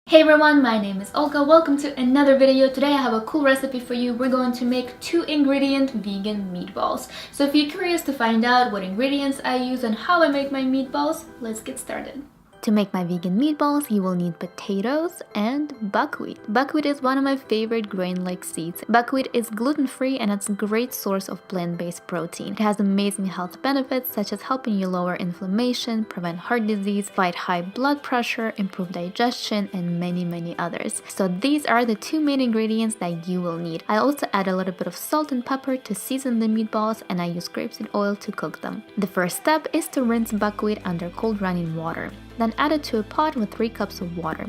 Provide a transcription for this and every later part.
Hey everyone, my name is Olga. Welcome to another video. Today I have a cool recipe for you. We're going to make 2-ingredient vegan meatballs. So if you're curious to find out what ingredients I use and how I make my meatballs, let's get started. To make my vegan meatballs, you will need potatoes and buckwheat. Buckwheat is one of my favorite grain-like seeds. Buckwheat is gluten-free and it's a great source of plant-based protein. It has amazing health benefits such as helping you lower inflammation, prevent heart disease, fight high blood pressure, improve digestion, and many others. So these are the two main ingredients that you will need. I also add a little bit of salt and pepper to season the meatballs, and I use grapeseed oil to cook them. The first step is to rinse buckwheat under cold running water. Then add it to a pot with 3 cups of water.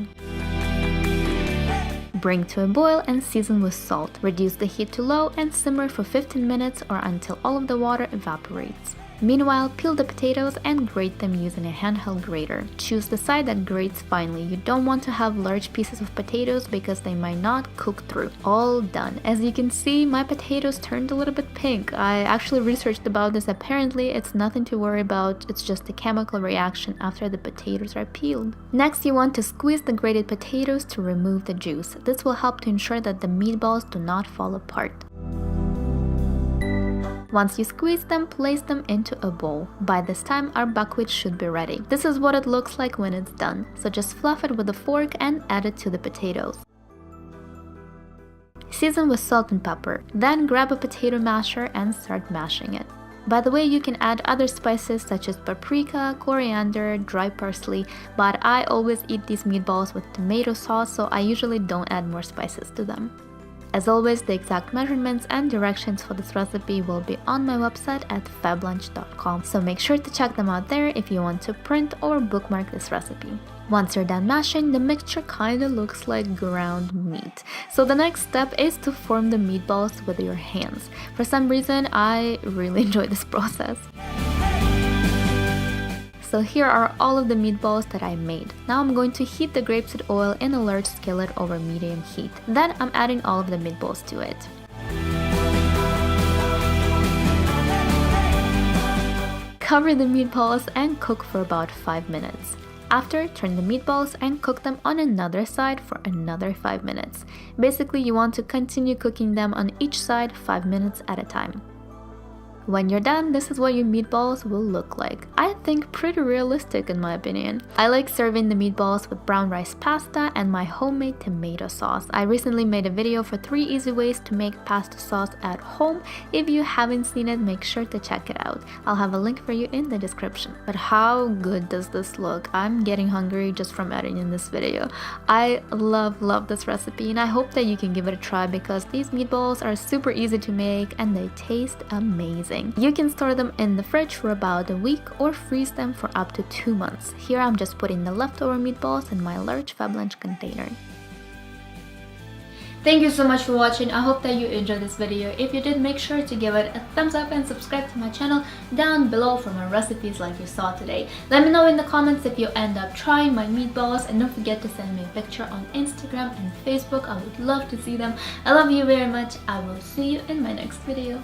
Bring to a boil and season with salt. Reduce the heat to low and simmer for 15 minutes or until all of the water evaporates. Meanwhile, peel the potatoes and grate them using a handheld grater. Choose the side that grates finely. You don't want to have large pieces of potatoes because they might not cook through. All done. As you can see, my potatoes turned a little bit pink. I actually researched about this. Apparently, it's nothing to worry about. It's just a chemical reaction after the potatoes are peeled. Next, you want to squeeze the grated potatoes to remove the juice. This will help to ensure that the meatballs do not fall apart. Once you squeeze them, place them into a bowl. By this time, our buckwheat should be ready. This is what it looks like when it's done. So just fluff it with a fork and add it to the potatoes. Season with salt and pepper. Then grab a potato masher and start mashing it. By the way, you can add other spices such as paprika, coriander, dry parsley, but I always eat these meatballs with tomato sauce, so I usually don't add more spices to them. As always, the exact measurements and directions for this recipe will be on my website at fablunch.com, so make sure to check them out there if you want to print or bookmark this recipe. Once you're done mashing, the mixture kinda looks like ground meat. So the next step is to form the meatballs with your hands. For some reason, I really enjoy this process. So here are all of the meatballs that I made. Now I'm going to heat the grapeseed oil in a large skillet over medium heat. Then I'm adding all of the meatballs to it. Cover the meatballs and cook for about 5 minutes. After, turn the meatballs and cook them on another side for another 5 minutes. Basically, you want to continue cooking them on each side 5 minutes at a time. When you're done, this is what your meatballs will look like. I think pretty realistic in my opinion. I like serving the meatballs with brown rice pasta and my homemade tomato sauce. I recently made a video for 3 easy ways to make pasta sauce at home. If you haven't seen it, make sure to check it out. I'll have a link for you in the description. But how good does this look? I'm getting hungry just from editing this video. I love this recipe and I hope that you can give it a try because these meatballs are super easy to make and they taste amazing. You can store them in the fridge for about a week or freeze them for up to 2 months. Here I'm just putting the leftover meatballs in my large Fab Lunch container. Thank you so much for watching. I hope that you enjoyed this video. If you did, make sure to give it a thumbs up and subscribe to my channel down below for more recipes like you saw today. Let me know in the comments if you end up trying my meatballs, and don't forget to send me a picture on Instagram and Facebook. I would love to see them. I love you very much. I will see you in my next video.